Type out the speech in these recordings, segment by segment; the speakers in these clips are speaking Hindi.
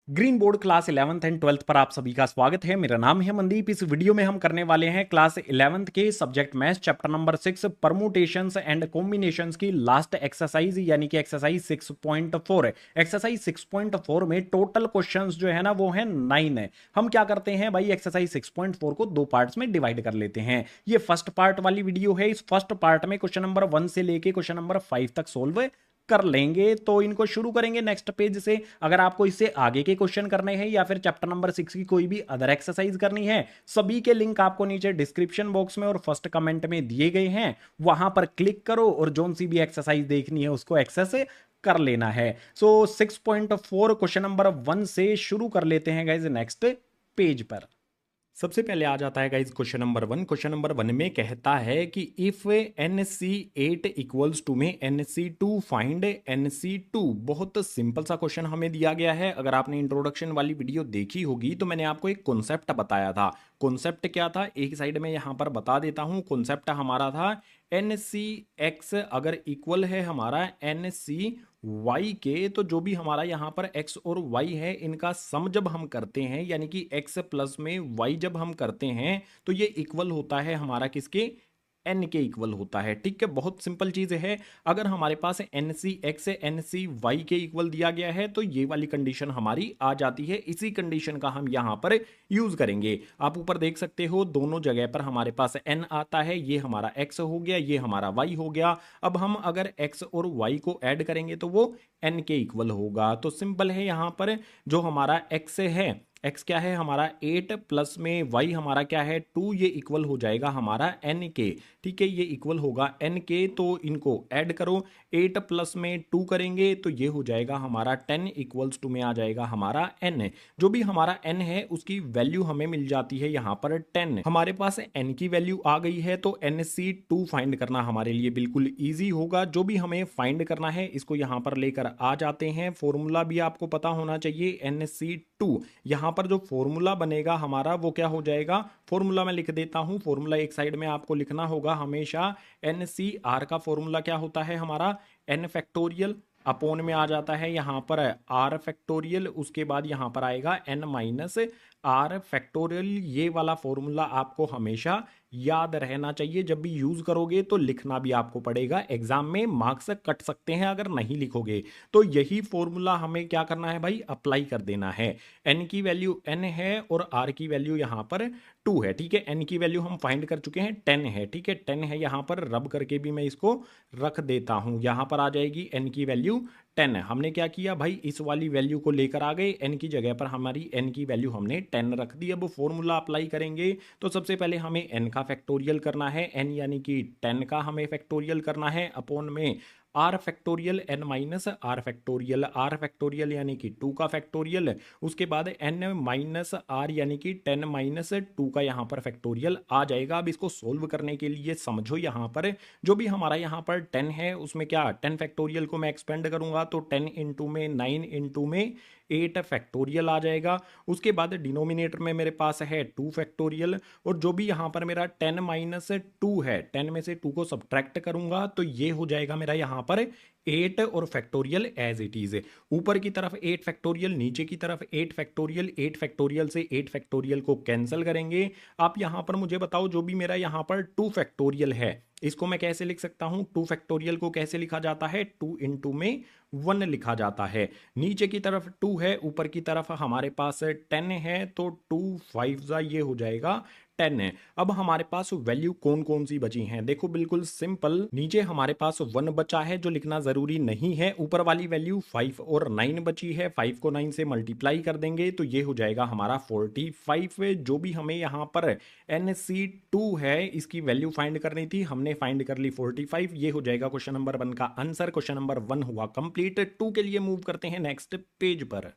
Green board class 11th and 12th पर आप सभी का स्वागत है। मेरा नाम है मनदीप। इस वीडियो में हम करने वाले हैं क्लास 11th के subject maths chapter number 6 permutations and combinations की लास्ट एक्सरसाइज यानी कि एक्सरसाइज 6.4। एक्सरसाइज 6.4 में टोटल क्वेश्चंस जो है ना वो है 9 है। हम क्या करते हैं भाई, एक्सरसाइज 6.4 को दो पार्ट्स में डिवाइड कर लेते हैं। ये फर्स्ट पार्ट वाली वीडियो है। इस फर्स्ट पार्ट में क्वेश्चन नंबर 1 से लेके क्वेश्चन नंबर 5 तक सोल्व कर लेंगे। तो इनको शुरू करेंगे नेक्स्ट पेज से। अगर आपको इससे आगे के क्वेश्चन करने हैं या फिर चैप्टर नंबर 6 की कोई भी अदर एक्सरसाइज करनी है, सभी के लिंक आपको नीचे डिस्क्रिप्शन बॉक्स में और फर्स्ट कमेंट में दिए गए हैं। वहां पर क्लिक करो और जोन सी भी एक्सरसाइज देखनी है उसको एक्सेस कर लेना है। सो 6.4 क्वेश्चन नंबर 1 से शुरू कर लेते हैं गाइज नेक्स्ट पेज पर। सबसे पहले आ जाता है guys question number 1। Question number 1 में कहता है कि इफ NC8 इक्वल्स टू में NC2 फाइंड NC2। बहुत सिंपल सा क्वेश्चन हमें दिया गया है। अगर आपने इंट्रोडक्शन वाली वीडियो देखी होगी तो मैंने आपको एक कॉन्सेप्ट बताया था। कॉन्सेप्ट क्या था, एक साइड में यहां पर बता देता हूं। कॉन्सेप्ट हमारा था NCX अगर इक्वल है हमारा NCY के, तो जो भी हमारा यहाँ पर x और y है इनका सम जब हम करते हैं यानी कि x प्लस में y जब हम करते हैं तो ये इक्वल होता है हमारा किसके, n के इक्वल होता है। ठीक है, बहुत सिंपल चीज है। अगर हमारे पास NCX NCY के इक्वल दिया गया है तो ये वाली कंडीशन हमारी आ जाती है। इसी कंडीशन का हम यहां पर यूज करेंगे। आप ऊपर देख सकते हो दोनों जगह पर हमारे पास n आता है। ये हमारा x हो गया, ये हमारा y हो गया। अब हम अगर x और y को ऐड करेंगे तो वो n के इक्वल होगा। तो सिंपल है, यहां पर जो हमारा x है, x क्या है हमारा 8 प्लस में y हमारा क्या है 2, ये इक्वल हो जाएगा हमारा n के। ठीक है, ये इक्वल होगा n के। तो इनको ऐड करो, 8 प्लस में 2 करेंगे तो ये हो जाएगा हमारा 10 इक्वल्स टू में आ जाएगा हमारा n। जो भी हमारा n है उसकी वैल्यू हमें मिल जाती है यहाँ पर 10। हमारे पास n की वैल्यू आ गई है तो NC2 फाइंड करना हमारे लिए बिल्कुल ईजी होगा। जो भी हमें फाइंड करना है इसको यहाँ पर लेकर आ जाते हैं। फॉर्मूला भी आपको पता होना चाहिए NC2। यहां पर जो फॉर्मूला बनेगा हमारा वो क्या हो जाएगा, फॉर्मूला मैं लिख देता हूं। फॉर्मूला एक साइड में आपको लिखना होगा हमेशा। NCR का फॉर्मूला क्या होता है हमारा, n फैक्टोरियल अपोन में आ जाता है यहां पर r फैक्टोरियल, उसके बाद यहां पर आएगा n माइनस आर फैक्टोरियल। ये वाला फॉर्मूला आपको हमेशा याद रहना चाहिए। जब भी यूज करोगे तो लिखना भी आपको पड़ेगा, एग्जाम में मार्क्स कट सकते हैं अगर नहीं लिखोगे। तो यही फॉर्मूला हमें क्या करना है भाई, अप्लाई कर देना है। n की वैल्यू n है और r की वैल्यू यहां पर 2 है। ठीक है, n की वैल्यू हम फाइंड कर चुके हैं 10 है। ठीक है, 10 है, यहां पर रब करके भी मैं इसको रख देता हूं। यहां पर आ जाएगी n की वैल्यू 10 है। हमने क्या किया भाई, इस वाली वैल्यू को लेकर आ गए, n की जगह पर हमारी n की वैल्यू हमने 10 रख दी। अब फॉर्मूला अप्लाई करेंगे तो सबसे पहले हमें n का फैक्टोरियल करना है। n यानी कि 10 का हमें फैक्टोरियल करना है अपोन में r factorial n minus r factorial. R factorial यानी कि 2 का फैक्टोरियल, उसके बाद n माइनस आर यानी कि 10 माइनस 2 का यहाँ पर फैक्टोरियल आ जाएगा। अब इसको सोल्व करने के लिए समझो, यहाँ पर जो भी हमारा यहाँ पर 10 है उसमें क्या 10 फैक्टोरियल को मैं एक्सपेंड करूंगा तो 10 इंटू में 9 इंटू में 8 फैक्टोरियल आ जाएगा। उसके बाद डिनोमिनेटर में मेरे पास है 2 फैक्टोरियल, और जो भी यहाँ पर मेरा 10 माइनस 2 है, 10 में से 2 को सब्ट्रैक्ट करूंगा तो ये हो जाएगा मेरा यहाँ पर 8 और फैक्टोरियल एज इट इज। ऊपर की तरफ 8 फैक्टोरियल, नीचे की तरफ 8 फैक्टोरियल। 8 फैक्टोरियल से 8 फैक्टोरियल को कैंसिल करेंगे। आप यहां पर मुझे बताओ, जो भी मेरा यहां पर 2 फैक्टोरियल है इसको मैं कैसे लिख सकता हूं, 2 फैक्टोरियल को कैसे लिखा जाता है, 2 इंटू में 1 लिखा जाता है। नीचे की तरफ 2 है, ऊपर की तरफ हमारे पास 10 है, तो 2 5 ये हो जाएगा 10 है। अब हमारे पास वैल्यू कौन कौन सी बची हैं, देखो बिल्कुल सिंपल। नीचे हमारे पास 1 बचा है जो लिखना जरूरी नहीं है। ऊपर वाली वैल्यू 5 और 9 बची है। 5 को 9 से मल्टीप्लाई कर देंगे तो ये हो जाएगा हमारा 45। जो भी हमें यहाँ पर NC2 है इसकी वैल्यू फाइंड करनी थी, हमने फाइंड कर ली 45। ये हो जाएगा क्वेश्चन नंबर 1 का आंसर। क्वेश्चन नंबर 1 हुआ कंप्लीट। 2 के लिए मूव करते हैं नेक्स्ट पेज पर।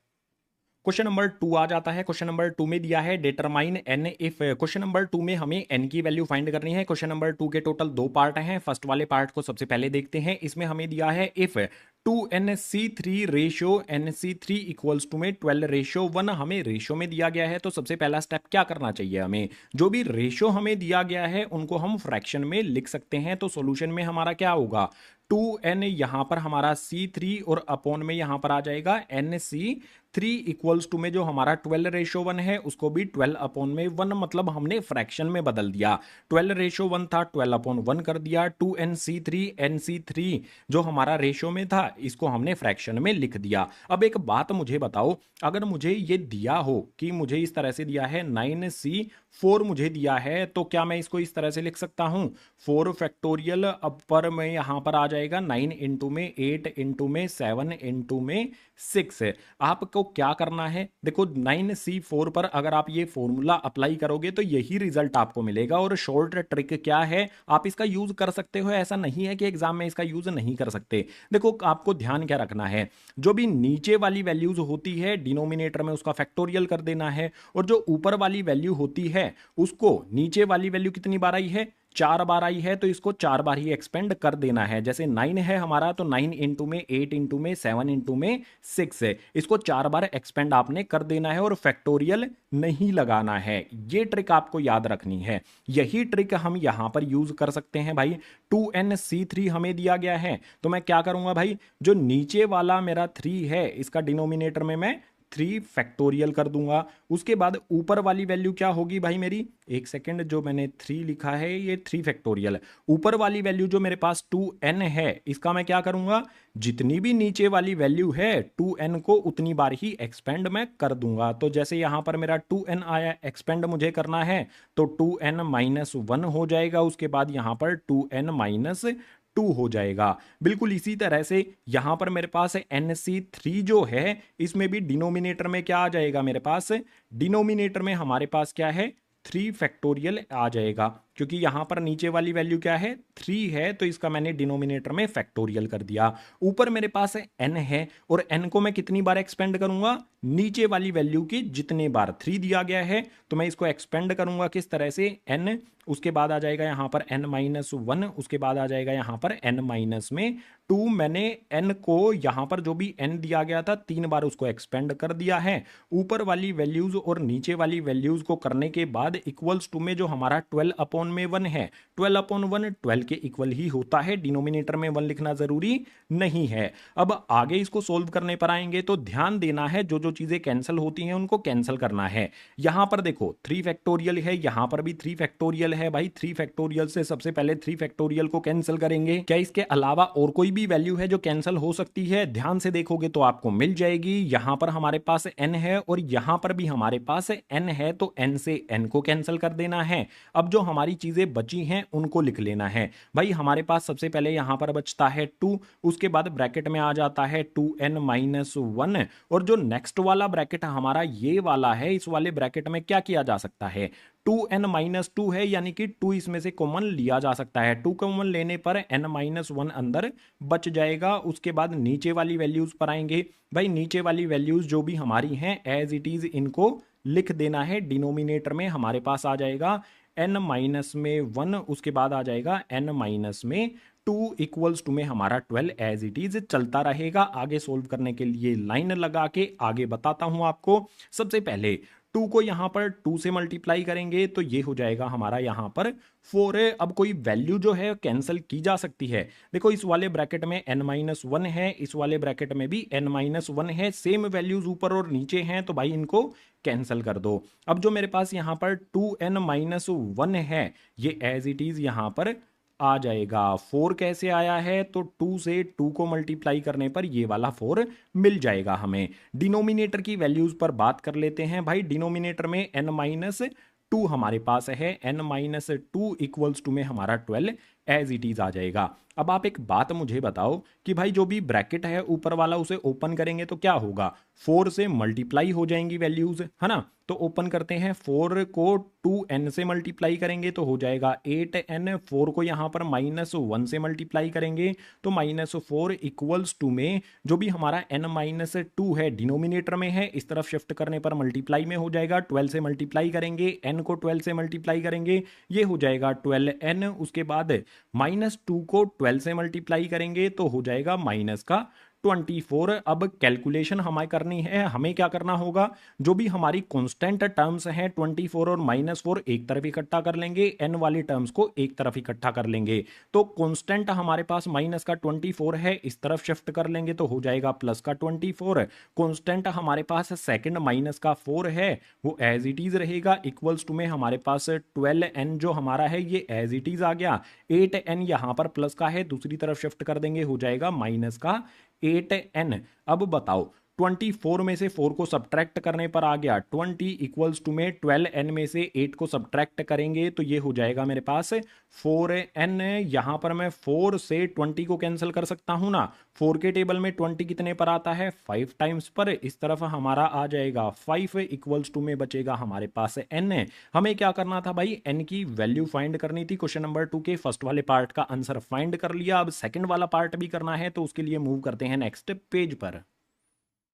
क्वेश्चन नंबर 2 आ जाता है। क्वेश्चन नंबर 2 में दिया है determine n if. Question number 2 में हमें n की वैल्यू फाइंड करनी है। क्वेश्चन नंबर 2 के टोटल 2 पार्ट हैं। फर्स्ट वाले पार्ट को सबसे पहले देखते हैं। इसमें हमें दिया है if 2nc3 ratio nc3 equals to में 12:1 हमें रेशियो में दिया गया है। तो सबसे पहला स्टेप क्या करना चाहिए, हमें जो भी रेशियो हमें दिया गया है उनको हम फ्रैक्शन में लिख सकते हैं। तो सॉल्यूशन में हमारा क्या होगा, 2n यहां पर हमारा c3 और अपॉन में यहां पर आ जाएगा nc3 इक्वल्स टू में जो हमारा 12:1 है उसको भी 12 अपॉन में 1, मतलब हमने फ्रैक्शन में बदल दिया। 12:1 था, 12 अपॉन 1 कर दिया। 2nc3 जो हमारा रेशियो में था इसको हमने फ्रैक्शन में लिख दिया। अब एक बात मुझे बताओ, अगर मुझे ये दिया हो कि मुझे इस तरह से दिया है 9c4 मुझे दिया है, तो क्या मैं इसको इस तरह से लिख सकता हूं 4 फैक्टोरियल अपर में यहां पर आ जाएगा 9 इंटू में 8 इंटू में 7 इंटू में 6। आपको क्या करना है, देखो 9c4 पर अगर आप ये फॉर्मूला अप्लाई करोगे तो यही रिजल्ट आपको मिलेगा। और शॉर्ट ट्रिक क्या है, आप इसका यूज कर सकते हो, ऐसा नहीं है कि एग्जाम में इसका यूज नहीं कर सकते। देखो आपको ध्यान क्या रखना है, जो भी नीचे वाली वैल्यूज होती है डिनोमिनेटर में उसका फैक्टोरियल कर देना है, और जो ऊपर वाली वैल्यू होती है उसको, नीचे वाली वैल्यू कितनी बार आई है 4 बार आई है, तो इसको 4 बार ही एक्सपेंड कर देना है। जैसे 9 है हमारा, तो 9 इंटू में 8 इंटू में 7 इंटू में 6 है, इसको 4 बार एक्सपेंड आपने कर देना है और फैक्टोरियल नहीं लगाना है। ये ट्रिक आपको याद रखनी है। यही ट्रिक हम यहां पर यूज कर सकते हैं भाई। 2nc3 हमें दिया गया है, तो मैं क्या करूंगा भाई, जो नीचे वाला मेरा 3 है इसका डिनोमिनेटर में मैं 3 फैक्टोरियल कर दूंगा। उसके बाद ऊपर वाली वैल्यू क्या होगी भाई मेरी, एक सेकेंड, जो मैंने 3 लिखा है ये 3 फैक्टोरियल। ऊपर वाली वैल्यू जो मेरे पास 2n है इसका मैं क्या करूंगा, जितनी भी नीचे वाली वैल्यू है 2n को उतनी बार ही एक्सपेंड मैं कर दूंगा। तो जैसे यहां पर मेरा 2n आया, एक्सपेंड मुझे करना है तो 2n-1 हो जाएगा। उसके बाद यहां पर 2n-2 हो जाएगा। बिल्कुल इसी तरह से यहां पर मेरे पास nc3 जो है इसमें भी डिनोमिनेटर में क्या आ जाएगा, मेरे पास डिनोमिनेटर में हमारे पास क्या है 3 फैक्टोरियल आ जाएगा, क्योंकि यहां पर नीचे वाली वैल्यू क्या है 3 है, तो इसका मैंने डिनोमिनेटर में फैक्टोरियल कर दिया। ऊपर मेरे पास n है और n को मैं कितनी बार एक्सपेंड करूंगा, नीचे वाली वैल्यू की जितने बार 3 दिया गया है तो मैं इसको एक्सपेंड करूंगा किस तरह से, n, उसके बाद आ जाएगा यहां पर n-1, उसके बाद आ जाएगा यहां पर n-2। मैंने n को यहां पर जो भी n दिया गया था 3 बार उसको एक्सपेंड कर दिया है। ऊपर वाली वैल्यूज और नीचे वाली वैल्यूज को करने के बाद इक्वल्स टू में जो हमारा 12 अपॉन में 1 है, 12 अपॉन 1 12 के इक्वल ही होता है, डिनोमिनेटर में 1 लिखना जरूरी नहीं है। अब आगे इसको सोल्व करने पर आएंगे तो ध्यान देना है, जो जो चीजें कैंसिल होती हैं उनको कैंसिल करना है। यहां पर देखो 3 फैक्टोरियल है, यहां पर भी 3 फैक्टोरियल है भाई। 3 फैक्टोरियल से सबसे पहले 3 फैक्टोरियल को कैंसिल करेंगे। क्या इसके अलावा और कोई भी वैल्यू है जो कैंसिल हो सकती है, ध्यान से देखोगे तो आपको मिल जाएगी। यहां पर हमारे पास n है और यहां पर भी हमारे पास n है, तो n से n को कैंसिल कर देना है। अब जो हमारी चीजें बची हैं उनको लिख लेना है भाई। हमारे पास सबसे पहले यहां पर बचता है 2, उसके बाद ब्रैकेट में आ जाता है 2n-1, और जो नेक्स्ट वाला ब्रैकेट हमारा ये वाला है, इस वाले ब्रैकेट में क्या किया जा सकता है, 2n-2 है, यानी कि 2 इसमें से कॉमन लिया जा सकता है। 2 कॉमन लेने पर n-1 अंदर बच जाएगा। उसके बाद नीचे वाली वैल्यूज पर आएंगे भाई। नीचे वाली वैल्यूज जो भी हमारी हैं एज इट इज इनको लिख देना है। डिनोमिनेटर में हमारे पास आ जाएगा n-1, उसके बाद आ जाएगा n-2 इक्वल्स टू में हमारा 12 एज इट इज चलता रहेगा। आगे सोल्व करने के लिए लाइन लगा के आगे बताता हूं आपको। सबसे पहले 2 को यहां पर 2 से मल्टीप्लाई करेंगे तो ये हो जाएगा हमारा यहां पर 4 है। अब कोई वैल्यू जो है कैंसिल की जा सकती है। देखो इस वाले ब्रैकेट में n-1 है, इस वाले ब्रैकेट में भी n-1 है, सेम वैल्यूज ऊपर और नीचे हैं, तो भाई इनको कैंसिल कर दो। अब जो मेरे पास यहां पर 2n-1 है ये एज इट इज यहां पर आ जाएगा। 4 कैसे आया है, तो 2 से 2 को मल्टीप्लाई करने पर ये वाला 4 मिल जाएगा हमें। डिनोमिनेटर की वैल्यूज पर बात कर लेते हैं भाई। डिनोमिनेटर में n-2 हमारे पास है, n-2 इक्वल्स टू में हमारा 12 एज इट इज आ जाएगा। अब आप एक बात मुझे बताओ कि भाई जो भी ब्रैकेट है ऊपर वाला उसे ओपन करेंगे तो क्या होगा, 4 से मल्टीप्लाई हो जाएंगी वैल्यूज, है ना। तो ओपन करते हैं, 4 को 2n से मल्टीप्लाई करेंगे तो हो जाएगा 8n। 4 को यहां पर -1 से मल्टीप्लाई करेंगे तो -4 इक्वल्स टू में जो भी हमारा n-2 है डिनोमिनेटर में है, इस तरफ शिफ्ट करने पर मल्टीप्लाई में हो जाएगा। 12 से मल्टीप्लाई करेंगे, n को 12 से मल्टीप्लाई करेंगे, ये हो जाएगा 12n। उसके बाद -2 को 12 से मल्टीप्लाई करेंगे तो हो जाएगा -2 24। अब कैलकुलेशन हमें करनी है, हमें क्या करना होगा, जो भी हमारी कांस्टेंट टर्म्स हैं 24 और -4 एक तरफ इकट्ठा कर लेंगे, n वाली टर्म्स को एक तरफ इकट्ठा कर लेंगे। तो कांस्टेंट हमारे पास माइनस का 24 है, इस तरफ शिफ्ट कर लेंगे तो हो जाएगा प्लस का 24। कांस्टेंट हमारे पास सेकंड माइनस का 4 है, वो एज इट इज रहेगा, इक्वल्स टू में हमारे पास 12n जो हमारा है ये एज इट इज आ गया। 8n यहां पर प्लस का है, दूसरी तरफ शिफ्ट कर देंगे, हो जाएगा माइनस का 8n। अब बताओ 24 में से 4 को सब्ट्रैक्ट करने पर आ गया 20 इक्वल्स टू में 12n में से 8 को सब्ट्रैक्ट करेंगे तो ये हो जाएगा मेरे पास 4n। यहां पर मैं 4 से 20 को कैंसिल कर सकता हूं ना, 4 के टेबल में 20 कितने पर आता है 5 टाइम्स पर, इस तरफ हमारा आ जाएगा 5 इक्वल्स टू में बचेगा हमारे पास n। हमें क्या करना था भाई, n की वैल्यू फाइंड करनी थी। क्वेश्चन नंबर 2 के फर्स्ट वाले पार्ट का आंसर फाइंड कर लिया, अब सेकंड वाला पार्ट भी करना है, तो उसके लिए मूव करते हैं नेक्स्ट पेज पर।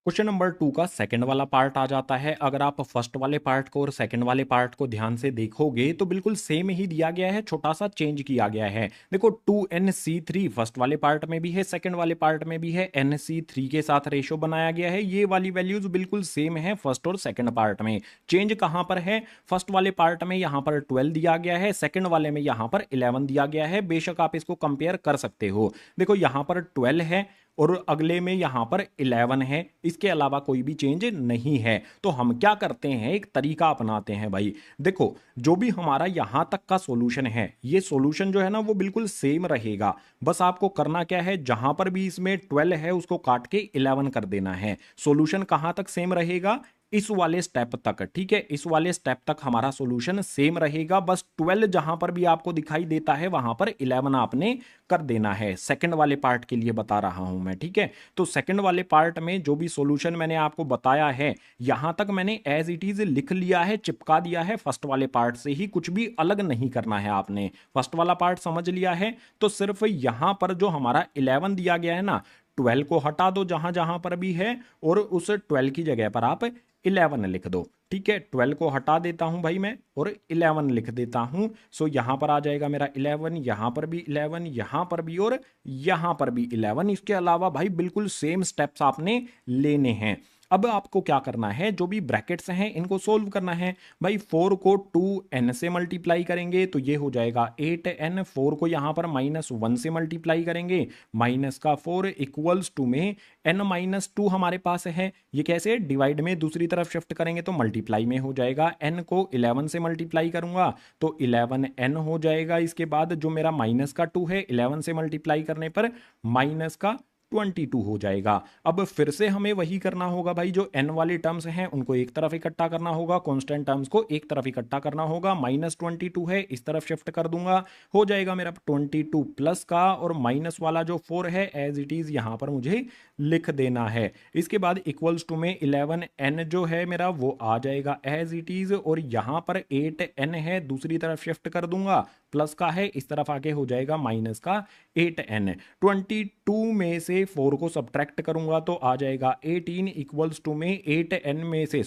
क्वेश्चन नंबर 2 का सेकंड वाला पार्ट आ जाता है। अगर आप फर्स्ट वाले पार्ट को और सेकंड वाले पार्ट को ध्यान से देखोगे तो बिल्कुल सेम ही दिया गया है, छोटा सा चेंज किया गया है। देखो 2nc3 फर्स्ट वाले पार्ट में भी है, सेकंड वाले पार्ट में भी है, nc3 के साथ रेशो बनाया गया है। ये वाली वैल्यूज बिल्कुल सेम है फर्स्ट और सेकंड पार्ट में। चेंज कहां पर है, फर्स्ट वाले पार्ट में यहां पर 12 दिया गया है, सेकंड वाले में यहां पर 11 दिया गया है। बेशक आप इसको कंपेयर कर सकते हो, देखो यहां पर 12 है और अगले में यहां पर 11 है, इसके अलावा कोई भी चेंज नहीं है। तो हम क्या करते हैं, एक तरीका अपनाते हैं भाई। देखो जो भी हमारा यहां तक का सॉल्यूशन है, ये सॉल्यूशन जो है ना वो बिल्कुल सेम रहेगा। बस आपको करना क्या है, जहां पर भी इसमें 12 है उसको काट के 11 कर देना है। सॉल्यूशन कहां तक सेम रहेगा, इस वाले स्टेप तक, ठीक है, इस वाले स्टेप तक हमारा सॉल्यूशन सेम रहेगा। बस 12 जहां पर भी आपको दिखाई देता है वहां पर 11 आपने कर देना है। सेकंड वाले पार्ट के लिए बता रहा हूं मैं, ठीक है। तो सेकंड वाले पार्ट में जो भी सॉल्यूशन मैंने आपको बताया है यहां तक मैंने एज इट इज लिख लिया है, चिपका दिया है फर्स्ट वाले पार्ट से ही, कुछ भी अलग नहीं करना है आपने। फर्स्ट वाला पार्ट समझ लिया है तो सिर्फ यहां पर जो हमारा 11 दिया गया है ना, 12 को हटा दो जहां जहां पर भी है और उस 12 की जगह पर आप 11 लिख दो, ठीक है। 12 को हटा देता हूं भाई मैं और 11 लिख देता हूं। सो यहां पर आ जाएगा मेरा 11, यहां पर भी 11, यहां पर भी और यहां पर भी 11। इसके अलावा भाई बिल्कुल सेम स्टेप्स आपने लेने हैं। अब आपको क्या करना है, जो भी ब्रैकेट्स हैं इनको सोल्व करना है भाई। 4 को 2n से मल्टीप्लाई करेंगे तो ये हो जाएगा 8n। 4 को यहां पर -1 से मल्टीप्लाई करेंगे, माइनस का 4 इक्वल्स टू में n-2 हमारे पास है। ये कैसे, डिवाइड में दूसरी तरफ शिफ्ट करेंगे तो मल्टीप्लाई में हो जाएगा। n को 11 से मल्टीप्लाई करूंगा तो 11n हो जाएगा। इसके बाद जो मेरा माइनस का 2 है, 11 से मल्टीप्लाई करने पर माइनस का 22 हो जाएगा। अब फिर से हमें वही करना होगा भाई, जो n वाली टर्म्स हैं उनको एक तरफ इकट्ठा करना होगा, कांस्टेंट टर्म्स को एक तरफ इकट्ठा करना होगा। -22 है, इस तरफ शिफ्ट कर दूंगा, हो जाएगा मेरा 22 प्लस का, और माइनस वाला जो 4 है एज इट इज यहां पर मुझे लिख देना है। इसके बाद इक्वल्स टू में 11n जो है मेरा वो आ जाएगा एज इट इज, और यहां पर 8n है, दूसरी तरफ शिफ्ट कर दूंगा, प्लस का है, इस तरफ आके हो जाएगा माइनस का 8n। 22 में से 4 को सब्ट्रैक्ट करूंगा तो आ जाएगा 18 इक्वल्स टू में 8n में से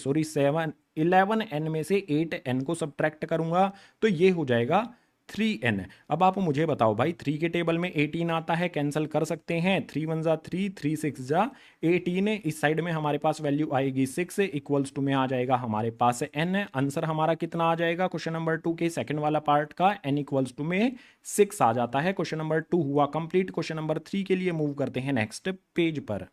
11n में से 8n को सब्ट्रैक्ट करूंगा तो ये हो जाएगा 3n। अब आप मुझे बताओ भाई, 3 के टेबल में 18 आता है, कैंसिल कर सकते हैं, 3 1 जा 3, 3 6 जा 18। इस साइड में हमारे पास वैल्यू आएगी 6 इक्वल्स टू में आ जाएगा हमारे पास n। आंसर हमारा कितना आ जाएगा क्वेश्चन नंबर 2 के सेकंड वाला पार्ट का, n इक्वल्स टू में 6 आ जाता है। क्वेश्चन नंबर 2 हुआ कंप्लीट। क्वेश्चन नंबर 3 के लिए मूव करते हैं नेक्स्ट पेज पर।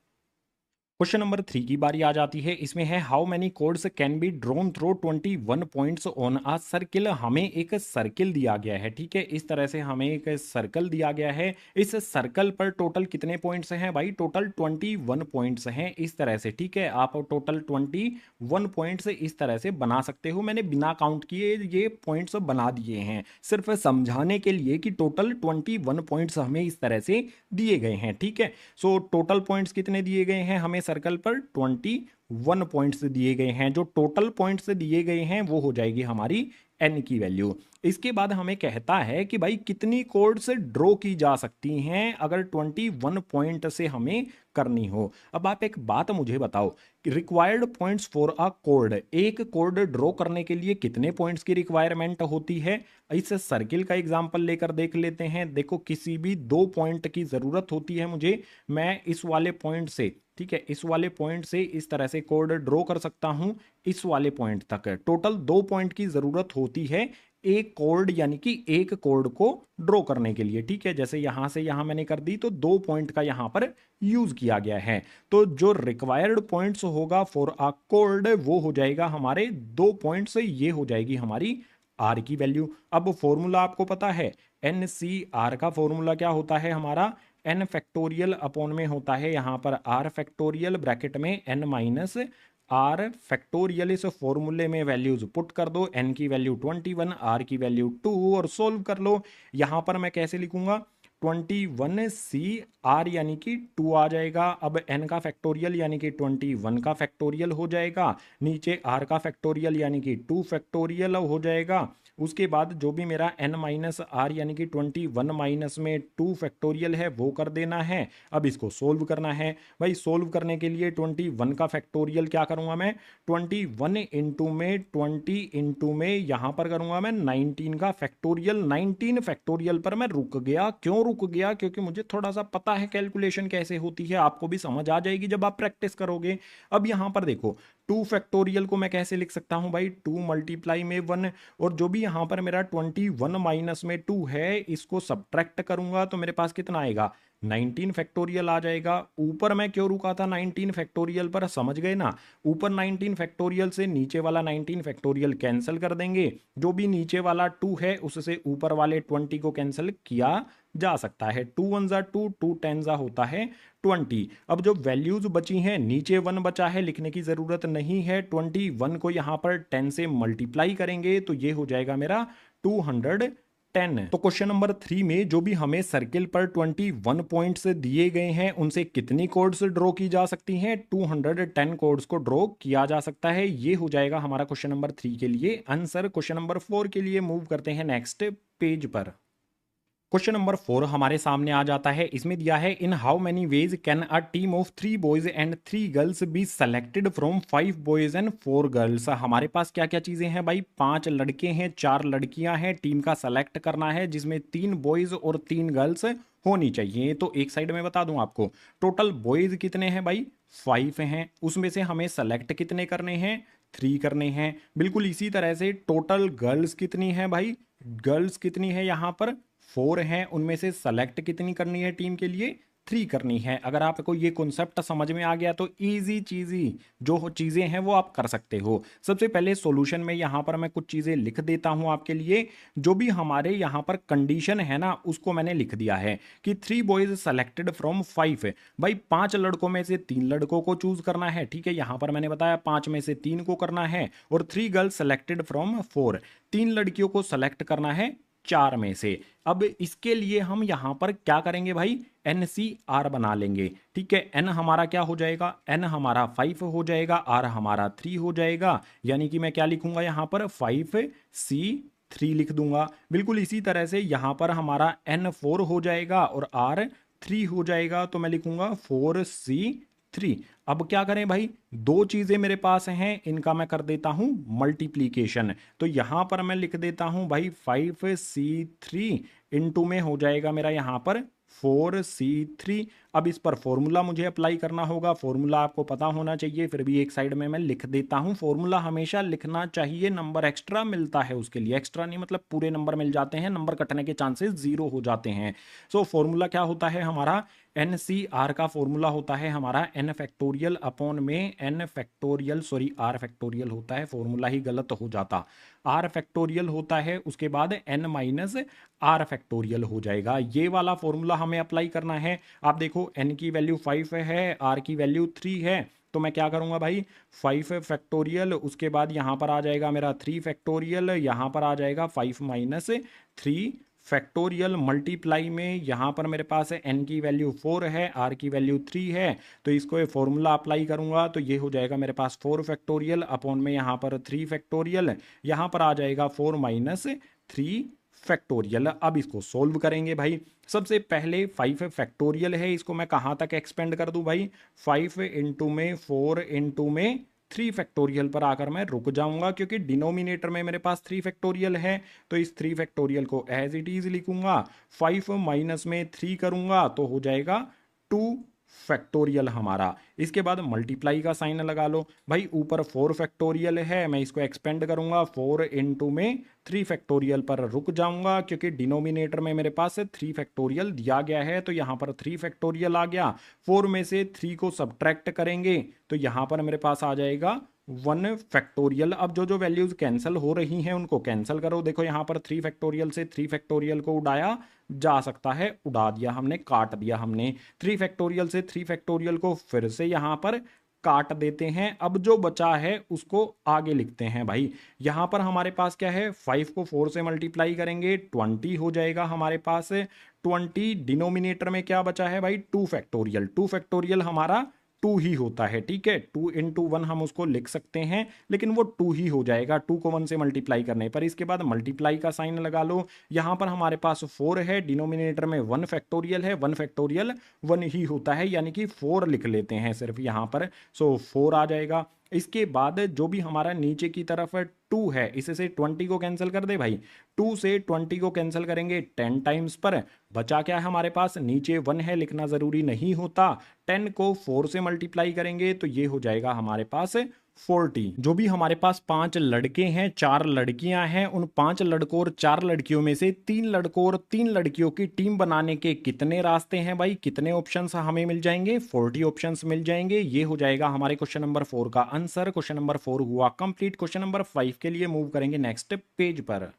क्वेश्चन नंबर 3 की बारी आ जाती है। इसमें है how many codes can be drawn through 21 points on a circle. हमें एक सर्किल दिया गया है, ठीक है, इस तरह से हमें एक सर्कल दिया गया है। इस सर्कल पर टोटल कितने पॉइंट्स हैं भाई, टोटल 21 पॉइंट्स हैं इस तरह से, ठीक है। आप टोटल 21 पॉइंट्स इस तरह से बना सकते हो। मैंने बिना काउंट किए ये पॉइंट्स बना दिए हैं सिर्फ समझाने के लिए कि टोटल 21 पॉइंट्स हमें इस तरह से दिए गए हैं, ठीक है। सो टोटल पॉइंट्स कितने दिए गए हैं हमें सर्कल पर, 21 पॉइंट्स दिए गए हैं। जो टोटल पॉइंट्स दिए गए हैं वो हो जाएगी हमारी n की वैल्यू। इसके बाद हमें कहता है कि भाई कितनी कोड्स ड्रॉ की जा सकती हैं अगर 21 पॉइंट से हमें करनी हो। अब आप एक बात मुझे बताओ, required points for a code, एक कोड ड्रॉ करने के लिए कितने पॉइंट्स की रिक्वायरमेंट होती है। इस सर्किल का एग्जांपल लेकर देख लेते हैं। देखो किसी भी 2 पॉइंट की जरूरत होती है मुझे, मैं इस वाले पॉइंट से, ठीक है, इस वाले पॉइंट से इस तरह से कोड ड्रॉ कर सकता हूं इस वाले पॉइंट तक। टोटल 2 पॉइंट की जरूरत होती है एक कोड, यानी कि एक कोड को ड्रॉ करने के लिए, ठीक है। जैसे यहां से यहां मैंने कर दी तो 2 पॉइंट का यहां पर यूज किया गया है। तो जो रिक्वायर्ड पॉइंट्स होगा फॉर अ कोड वो हो जाएगा हमारे 2 पॉइंट्स, ये हो जाएगी हमारी आर की वैल्यू। अब फॉर्मूला आपको पता है, एन सी आर का फॉर्मूला क्या होता है हमारा, एन फैक्टोरियल अपॉन में होता है यहाँ पर आर फैक्टोरियल, ब्रैकेट में एन माइनस आर फैक्टोरियल। इस फॉर्मूले में वैल्यूज पुट कर दो, एन की वैल्यू 21, आर की वैल्यू 2 और सोल्व कर लो। यहां पर मैं कैसे लिखूंगा, 21 सी आर यानी कि 2 आ जाएगा। अब एन का फैक्टोरियल यानी कि 21 का फैक्टोरियल हो जाएगा, नीचे आर का फैक्टोरियल यानी कि 2 फैक्टोरियल हो जाएगा। उसके बाद जो भी मेरा n माइनस आर यानी कि 21 माइनस में 2 फैक्टोरियल है वो कर देना है। अब इसको सोल्व करना है। भाई सोल्व करने के लिए 21 का फैक्टोरियल क्या करूंगा मैं, 21 इंटू में 20 इंटू में यहां पर करूंगा मैं 19 का फैक्टोरियल। 19 फैक्टोरियल पर मैं रुक गया। क्यों रुक गया, क्योंकि मुझे थोड़ा सा पता है कैलकुलेशन कैसे होती है, आपको भी समझ आ जाएगी जब आप प्रैक्टिस करोगे। अब यहां पर देखो 2 फैक्टोरियल को मैं कैसे लिख सकता हूं भाई, 2 मल्टीप्लाई में 1, और जो भी यहां पर मेरा 21 माइनस में 2 है इसको सब्ट्रैक्ट करूंगा तो मेरे पास कितना आएगा, 19 फैक्टोरियल आ जाएगा। ऊपर मैं क्यों रुका था 19 फैक्टोरियल पर, समझ गए ना। ऊपर 19 फैक्टोरियल से नीचे वाला 19 फैक्टोरियल कैंसिल कर देंगे, जो भी नीचे वाला 2 है उससे ऊपर वाले 20 को कैंसिल किया जा सकता है। 2 1 जा 2, 2 10 जा होता है 20। अब जो वैल्यूज बची हैं, नीचे 1 बचा है, लिखने की जरूरत नहीं है। 21 को यहां पर 10 से मल्टीप्लाई करेंगे तो ये हो जाएगा मेरा 210। तो क्वेश्चन नंबर 3 में जो भी हमें सर्किल पर 21 पॉइंट्स दिए गए हैं उनसे कितनी कोड्स ड्रॉ की जा सकती हैं, 210 कोड्स को ड्रॉ किया जा सकता है। ये हो जाएगा हमारा क्वेश्चन नंबर 3 के लिए आंसर। क्वेश्चन नंबर 4 के लिए मूव करते हैं नेक्स्ट पेज पर। क्वेश्चन नंबर 4 हमारे सामने आ जाता है। इसमें दिया है, in how many ways can a team of 3 boys and 3 girls be selected from 5 boys and 4 girls. हमारे पास क्या क्या चीजें हैं भाई, 5 लड़के हैं 4 लड़कियां हैं, टीम का सेलेक्ट करना है जिसमें 3 बॉयज और 3 गर्ल्स होनी चाहिए। तो एक साइड में बता दूं आपको, टोटल बॉयज कितने हैं भाई, 5 हैं, उसमें से हमें सेलेक्ट कितने करने हैं, 3 करने हैं। बिल्कुल इसी तरह से टोटल गर्ल्स कितनी है भाई, गर्ल्स कितनी है यहाँ पर 4 हैं, उनमें से सेलेक्ट कितनी करनी है टीम के लिए, 3 करनी है। अगर आपको ये कॉन्सेप्ट समझ में आ गया तो इजी चीजी जो चीजें हैं वो आप कर सकते हो। सबसे पहले सॉल्यूशन में यहां पर मैं कुछ चीजें लिख देता हूं आपके लिए। जो भी हमारे यहां पर कंडीशन है ना उसको मैंने लिख दिया है कि 3 बॉयज सेलेक्टेड फ्रॉम 5। भाई 5 लड़कों में से 3 लड़कों को चूज करना है, ठीक है। यहां पर मैंने बताया 5 में से 3 को करना है, और 3 गर्ल्स सेलेक्टेड फ्रॉम 4, 3 लड़कियों को सेलेक्ट करना है 4 में से। अब इसके लिए हम यहां पर क्या करेंगे भाई, NCR बना लेंगे, ठीक है। n हमारा क्या हो जाएगा, n हमारा 5 हो जाएगा, r हमारा 3 हो जाएगा, यानी कि मैं क्या लिखूंगा यहां पर 5C3 लिख दूंगा। बिल्कुल इसी तरह से यहां पर हमारा n4 हो जाएगा और r3 हो जाएगा, तो मैं लिखूंगा 4C3। अब क्या करें भाई, 2 चीजें मेरे पास हैं, इनका मैं कर देता हूं मल्टीप्लीकेशन। तो यहां पर मैं लिख देता हूं भाई 5C3 इंटू में हो जाएगा मेरा यहां पर 4C3। अब इस पर फॉर्मूला मुझे अप्लाई करना होगा, फॉर्मूला आपको पता होना चाहिए, फिर भी एक साइड में मैं लिख देता हूं। फॉर्मूला हमेशा लिखना चाहिए, नंबर एक्स्ट्रा मिलता है उसके लिए, एक्स्ट्रा नहीं मतलब पूरे नंबर मिल जाते हैं, नंबर कटने के चांसेस 0 हो जाते हैं। सो फॉर्मूला क्या होता है हमारा, NCR का फॉर्मूला होता है हमारा n फैक्टोरियल अपॉन में n factorial, sorry r factorial होता है, फॉर्मूला ही गलत हो जाता, r फैक्टोरियल होता है, उसके बाद n माइनस r फैक्टोरियल हो जाएगा। ये वाला फॉर्मूला हमें अप्लाई करना है। आप देखो n की वैल्यू 5 है, r की वैल्यू 3 है, तो मैं क्या करूंगा भाई 5 फैक्टोरियल, उसके बाद यहां पर आ जाएगा मेरा 3 फैक्टोरियल, यहां पर आ जाएगा 5 माइनस 3 फैक्टोरियल मल्टीप्लाई में यहाँ पर मेरे पास है n की वैल्यू 4 है, r की वैल्यू 3 है, तो इसको ये फॉर्मूला अप्लाई करूंगा तो ये हो जाएगा मेरे पास 4 फैक्टोरियल अपॉन में यहाँ पर 3 फैक्टोरियल, यहाँ पर आ जाएगा 4 माइनस 3 फैक्टोरियल। अब इसको सोल्व करेंगे भाई। सबसे पहले 5 फैक्टोरियल है, इसको मैं कहाँ तक एक्सपेंड कर दूं भाई, 5 इंटू में 4 इंटू में 3 फैक्टोरियल पर आकर मैं रुक जाऊंगा, क्योंकि डिनोमिनेटर में मेरे पास 3 फैक्टोरियल है, तो इस 3 फैक्टोरियल को एज इट इज लिखूंगा, 5 माइनस में 3 करूंगा तो हो जाएगा 2 फैक्टोरियल हमारा। इसके बाद मल्टीप्लाई का साइन लगा लो भाई, ऊपर 4 फैक्टोरियल है, मैं इसको एक्सपेंड करूंगा 4 इंटू में 3 फैक्टोरियल पर रुक जाऊंगा, क्योंकि डिनोमिनेटर में मेरे पास 3 फैक्टोरियल दिया गया है, तो यहाँ पर 3 फैक्टोरियल आ गया। 4 में से 3 को सब्ट्रैक्ट करेंगे तो यहाँ पर मेरे पास आ जाएगा 1 फैक्टोरियल। अब जो जो वैल्यूज कैंसिल हो रही हैं उनको कैंसिल करो। देखो यहाँ पर 3 फैक्टोरियल से 3 फैक्टोरियल को उड़ाया जा सकता है, उड़ा दिया हमने, काट दिया हमने। 3 फैक्टोरियल से 3 फैक्टोरियल को फिर से यहाँ पर काट देते हैं। अब जो बचा है उसको आगे लिखते हैं भाई। यहाँ पर हमारे पास क्या है, 5 को 4 से मल्टीप्लाई करेंगे 20 हो जाएगा हमारे पास। 20 डिनोमिनेटर में क्या बचा है भाई, 2 फैक्टोरियल। 2 फैक्टोरियल हमारा 2 ही होता है, ठीक है। 2 इंटू 1 हम उसको लिख सकते हैं, लेकिन वो 2 ही हो जाएगा 2 को 1 से मल्टीप्लाई करने पर। इसके बाद मल्टीप्लाई का साइन लगा लो। यहाँ पर हमारे पास 4 है, डिनोमिनेटर में 1 फैक्टोरियल है, 1 फैक्टोरियल 1 ही होता है, यानी कि 4 लिख लेते हैं सिर्फ यहाँ पर, सो 4 आ जाएगा। इसके बाद जो भी हमारा नीचे की तरफ 2 है, इसे से 20 को कैंसिल कर दे भाई। 2 से 20 को कैंसिल करेंगे 10 टाइम्स पर, बचा क्या है हमारे पास, नीचे 1 है, लिखना जरूरी नहीं होता। 10 को 4 से मल्टीप्लाई करेंगे तो ये हो जाएगा हमारे पास 40। जो भी हमारे पास 5 लड़के हैं 4 लड़कियां हैं, उन 5 लड़कों और 4 लड़कियों में से 3 लड़कों और 3 लड़कियों की टीम बनाने के कितने रास्ते हैं भाई, कितने ऑप्शंस हमें मिल जाएंगे, 40 ऑप्शंस मिल जाएंगे। ये हो जाएगा हमारे क्वेश्चन नंबर 4 का आंसर। क्वेश्चन नंबर 4 हुआ कंप्लीट। क्वेश्चन नंबर 5 के लिए मूव करेंगे नेक्स्ट पेज पर।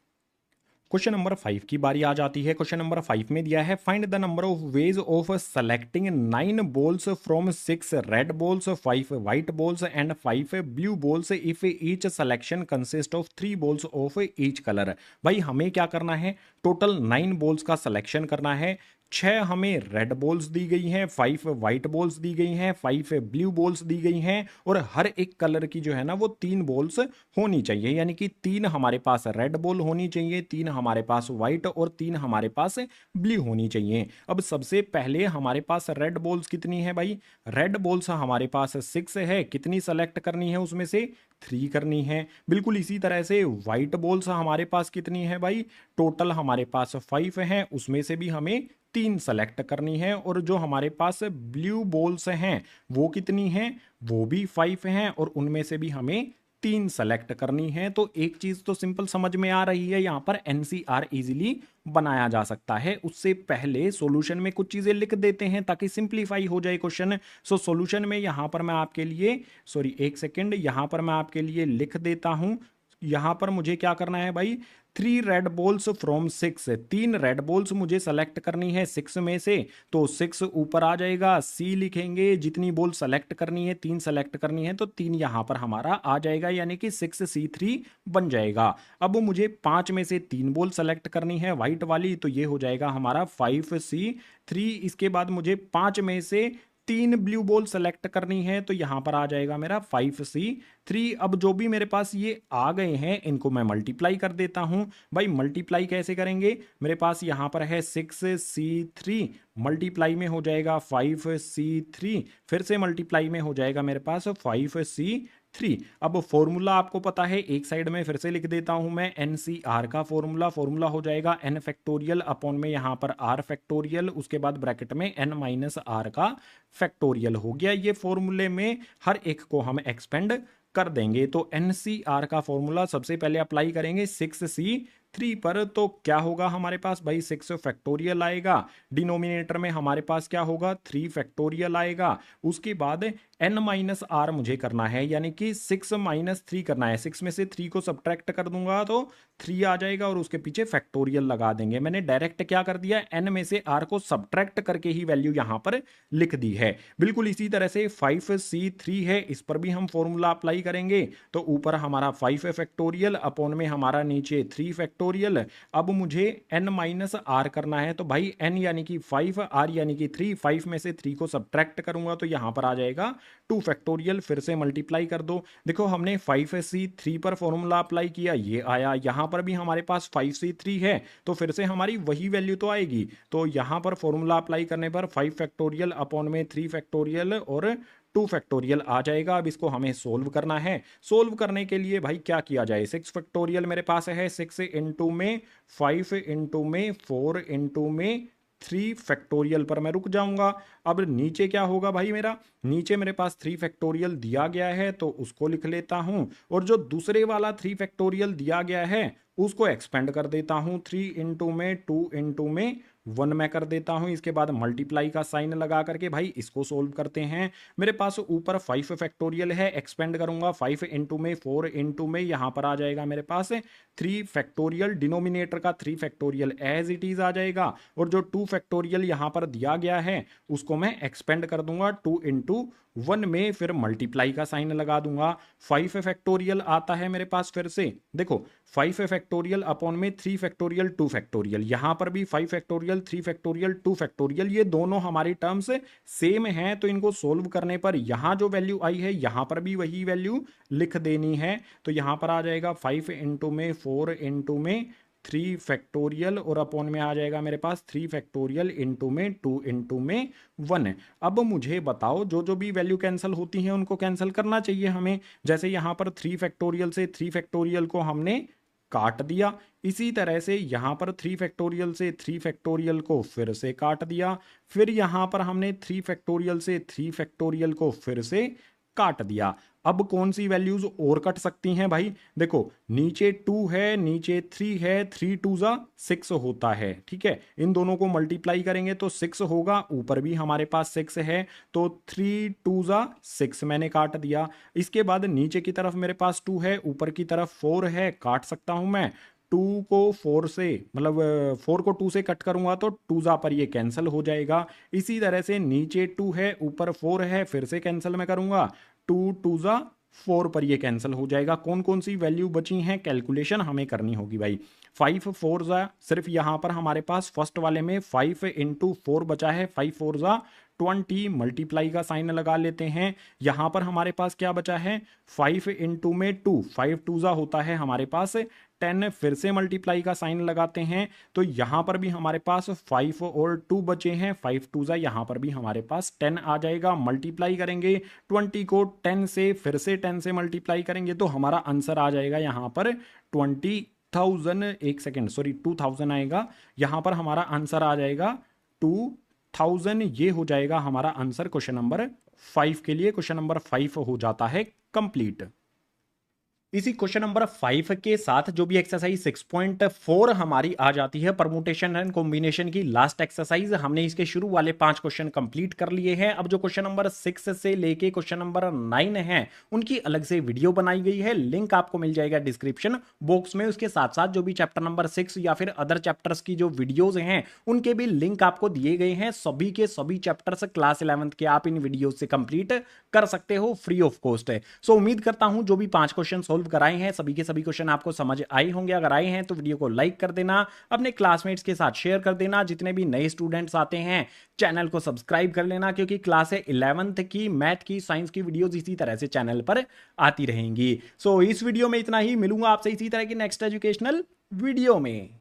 क्वेश्चन नंबर 5 की बारी आ जाती है। क्वेश्चन नंबर 5 में दिया है, find the number of ways of selecting 9 balls from 6 red balls, 5 white balls and 5 blue balls if each selection consist of 3 balls of each colour. भाई हमें क्या करना है, टोटल 9 बॉल्स का सिलेक्शन करना है। 6 हमें रेड बॉल्स दी गई हैं, 5 व्हाइट बॉल्स दी गई हैं, 5 ब्लू बॉल्स दी गई हैं, और हर एक कलर की जो है ना वो 3 बॉल्स होनी चाहिए, यानी कि 3 हमारे पास रेड बॉल होनी चाहिए, 3 हमारे पास व्हाइट और 3 हमारे पास ब्लू होनी चाहिए। अब सबसे पहले हमारे पास रेड बॉल्स कितनी है भाई, रेड बॉल्स हमारे पास 6 है, कितनी सेलेक्ट करनी है, उसमें से 3 करनी है। बिल्कुल इसी तरह से व्हाइट बॉल्स हमारे पास कितनी है भाई, टोटल हमारे पास 5 है, उसमें से भी हमें 3 सेलेक्ट करनी है। और जो हमारे पास ब्लू बॉल्स हैं वो कितनी हैं, वो भी 5 हैं, और उनमें से भी हमें 3 सेलेक्ट करनी है। तो एक चीज तो सिंपल समझ में आ रही है, यहाँ पर एनसीआर इजीली बनाया जा सकता है। उससे पहले सॉल्यूशन में कुछ चीजें लिख देते हैं ताकि सिंपलीफाई हो जाए क्वेश्चन। सो सॉल्यूशन में यहाँ पर मैं आपके लिए, सॉरी एक सेकेंड, यहाँ पर मैं आपके लिए लिख देता हूं। यहाँ पर मुझे क्या करना है भाई, 3 red balls from 6, 3 red balls मुझे सेलेक्ट करनी है 6 में से, तो 6 ऊपर आ जाएगा, सी लिखेंगे, जितनी बॉल सेलेक्ट करनी है 3 सेलेक्ट करनी है तो 3 यहाँ पर हमारा आ जाएगा, यानी कि 6C3 बन जाएगा। अब मुझे 5 में से 3 बॉल सेलेक्ट करनी है व्हाइट वाली, तो ये हो जाएगा हमारा 5C3। इसके बाद मुझे 5 में से 3 ब्लू बॉल सेलेक्ट करनी है, तो यहां पर आ जाएगा मेरा 5C3। अब जो भी मेरे पास ये आ गए हैं इनको मैं मल्टीप्लाई कर देता हूं। भाई मल्टीप्लाई कैसे करेंगे, मेरे पास यहां पर है 6C3, मल्टीप्लाई में हो जाएगा 5C3, फिर से मल्टीप्लाई में हो जाएगा मेरे पास 5C3। अब फॉर्मूला आपको पता है, एक साइड में फिर से लिख देता हूं मैं एनसीआर का फॉर्मूला हो जाएगा n फैक्टोरियल अपॉन में यहां पर r फैक्टोरियल, उसके बाद ब्रैकेट में n माइनस r का फैक्टोरियल हो गया। ये फॉर्मूले में हर एक को हम एक्सपेंड कर देंगे। तो एनसीआर का फॉर्मूला सबसे पहले अप्लाई करेंगे 6C3 पर, तो क्या होगा हमारे पास भाई, 6 फैक्टोरियल आएगा, डिनोमिनेटर में हमारे पास क्या होगा, 3 फैक्टोरियल आएगा। उसके बाद n माइनस आर मुझे करना है, यानी कि 6 माइनस 3 करना है। 6 में से 3 को सब्ट्रैक्ट कर दूंगा तो 3 आ जाएगा, और उसके पीछे फैक्टोरियल लगा देंगे। मैंने डायरेक्ट क्या कर दिया, n में से r को सब्ट्रैक्ट करके ही वैल्यू यहां पर लिख दी है। बिल्कुल इसी तरह से 5C3 है, इस पर भी हम फॉर्मूला अप्लाई करेंगे। तो ऊपर हमारा 5 फैक्टोरियल अपॉन में हमारा नीचे 3 फैक्टोरियल फैक्टोरियल। अब मुझे n माइनस आर करना है, तो भाई n यानी कि 5, r यानी कि 3, 5 में से 3 को सब्ट्रैक्ट करूंगा तो यहां पर आ जाएगा 2 फैक्टोरियल। फिर से मल्टीप्लाई कर दो, देखो हमने 5c3 पर फॉर्मूला अप्लाई किया, ये आया। यहां पर भी हमारे पास 5c3 है, तो फिर से हमारी वही वैल्यू तो आएगी। तो यहां पर फॉर्मूला अप्लाई करने पर 5 फैक्टोरियल अपॉन में 3 फैक्टोरियल और 2 फैक्टोरियल आ जाएगा। अब इसको हमें सोल्व करना है। सोल्व करने के लिए भाई क्या किया जाए, 6 फैक्टोरियल मेरे पास है, 6 इंटू में 5 इंटू में 4 इंटू में 3 फैक्टोरियल पर मैं रुक जाऊंगा। अब नीचे क्या होगा भाई, मेरा नीचे मेरे पास 3 फैक्टोरियल दिया गया है तो उसको लिख लेता हूं, और जो दूसरे वाला 3 फैक्टोरियल दिया गया है उसको एक्सपेंड कर देता हूं, 3 इंटू में 2 इंटू में 1 में कर देता हूं। इसके बाद मल्टीप्लाई का साइन लगा करके भाई इसको सोल्व करते हैं। मेरे पास ऊपर 5 फैक्टोरियल है, एक्सपेंड करूंगा 5 इंटू में 4 इंटू में, यहां पर आ जाएगा मेरे पास 3 फैक्टोरियल। डिनोमिनेटर का 3 फैक्टोरियल एज इट इज आ जाएगा, और जो 2 फैक्टोरियल यहां पर दिया गया है उसको मैं एक्सपेंड कर दूंगा 2 इंटू 1 में, फिर मल्टीप्लाई का साइन लगा दूंगा। 5 फैक्टोरियल आता है मेरे पास, फिर से देखो 5 फैक्टोरियल अपॉन में 3 फैक्टोरियल 2 फैक्टोरियल, यहां पर भी 5 फैक्टोरियल 3 फैक्टोरियल 2 फैक्टोरियल, ये दोनों हमारी टर्म्स सेम हैं, तो इनको सोल्व करने पर यहां जो वैल्यू आई है यहां पर भी वही वैल्यू लिख देनी है। तो यहां पर आ जाएगा 5 इंटू में 4 इंटू में 3 फैक्टोरियल, और अपॉन में आ जाएगा मेरे पास 3 फैक्टोरियल इंटू में 2 इंटू में 1। अब मुझे बताओ जो जो भी वैल्यू कैंसिल होती हैं उनको कैंसिल करना चाहिए हमें। जैसे यहां पर 3 फैक्टोरियल से 3 फैक्टोरियल को हमने काट दिया, इसी तरह से यहां पर 3 फैक्टोरियल से 3 फैक्टोरियल को फिर से काट दिया, फिर यहां पर हमने 3 फैक्टोरियल से 3 फैक्टोरियल को फिर से काट दिया। अब कौन सी वैल्यूज और कट सकती हैं भाई, देखो नीचे 2 है, नीचे 3 है, 3 2 जा 6 होता है, ठीक है। इन दोनों को मल्टीप्लाई करेंगे तो 6 होगा, ऊपर भी हमारे पास 6 है, तो 3 2 जा 6 मैंने काट दिया। इसके बाद नीचे की तरफ मेरे पास 2 है, ऊपर की तरफ 4 है, काट सकता हूं मैं 2 को 4 से, मतलब 4 को 2 से कट करूंगा तो 2 जा पर ये कैंसिल हो जाएगा। इसी तरह से नीचे 2 है, ऊपर 4 है, फिर से कैंसिल मैं करूंगा, 2 2 जा 4 पर ये कैंसिल हो जाएगा। कौन कौन सी वैल्यू बची हैं कैलकुलेशन हमें करनी होगी भाई। 5 4 जा, सिर्फ यहां पर हमारे पास फर्स्ट वाले में 5 इंटू 4 बचा है, 5 4 जा 20, मल्टीप्लाई का साइन लगा लेते हैं। यहां पर हमारे पास क्या बचा है, 5 इंटू में 2, 5 2 जा होता है हमारे पास 10, फिर से मल्टीप्लाई का साइन लगाते हैं, तो यहां पर भी हमारे पास 5 और 2 बचे हैं, 5 2 जा, यहां पर भी हमारे पास 10 आ जाएगा। मल्टीप्लाई करेंगे 20 को 10 से, फिर से 10 से मल्टीप्लाई करेंगे तो हमारा आंसर आ जाएगा यहां पर 20,000, एक सेकेंड सॉरी 2000 आएगा, यहां पर हमारा आंसर आ जाएगा 2000। ये हो जाएगा हमारा आंसर क्वेश्चन नंबर 5 के लिए। क्वेश्चन नंबर 5 हो जाता है कंप्लीट। इसी क्वेश्चन नंबर 5 के साथ जो भी एक्सरसाइज 6.4 हमारी आ जाती है, परमुटेशन एंड कॉम्बिनेशन की लास्ट एक्सरसाइज, हमने इसके शुरू वाले 5 क्वेश्चन कंप्लीट कर लिए हैं। अब जो क्वेश्चन नंबर 6 से लेके क्वेश्चन नंबर 9 है उनकी अलग से वीडियो बनाई गई है, लिंक आपको मिल जाएगा डिस्क्रिप्शन बॉक्स में। उसके साथ साथ जो भी चैप्टर नंबर 6 या फिर अदर चैप्टर्स की जो वीडियोज हैं उनके भी लिंक आपको दिए गए हैं। सभी के सभी चैप्टर्स क्लास 11th के आप इन वीडियो से कंप्लीट कर सकते हो, फ्री ऑफ कॉस्ट है। सो उम्मीद करता हूं जो भी 5 क्वेश्चन सोल्व कराए हैं सभी के सभी क्वेश्चन आपको समझ आए होंगे। अगर आए हैं तो वीडियो को लाइक कर देना, अपने क्लासमेट्स के साथ शेयर कर देना। जितने भी नए स्टूडेंट्स आते हैं चैनल को सब्सक्राइब कर लेना, क्योंकि क्लास 11th की मैथ की साइंस की वीडियोस इसी तरह से चैनल पर आती रहेंगी। सो इस वीडियो में इतना ही, मिलूंगा आपसे इसी तरह की नेक्स्ट एजुकेशनल वीडियो में।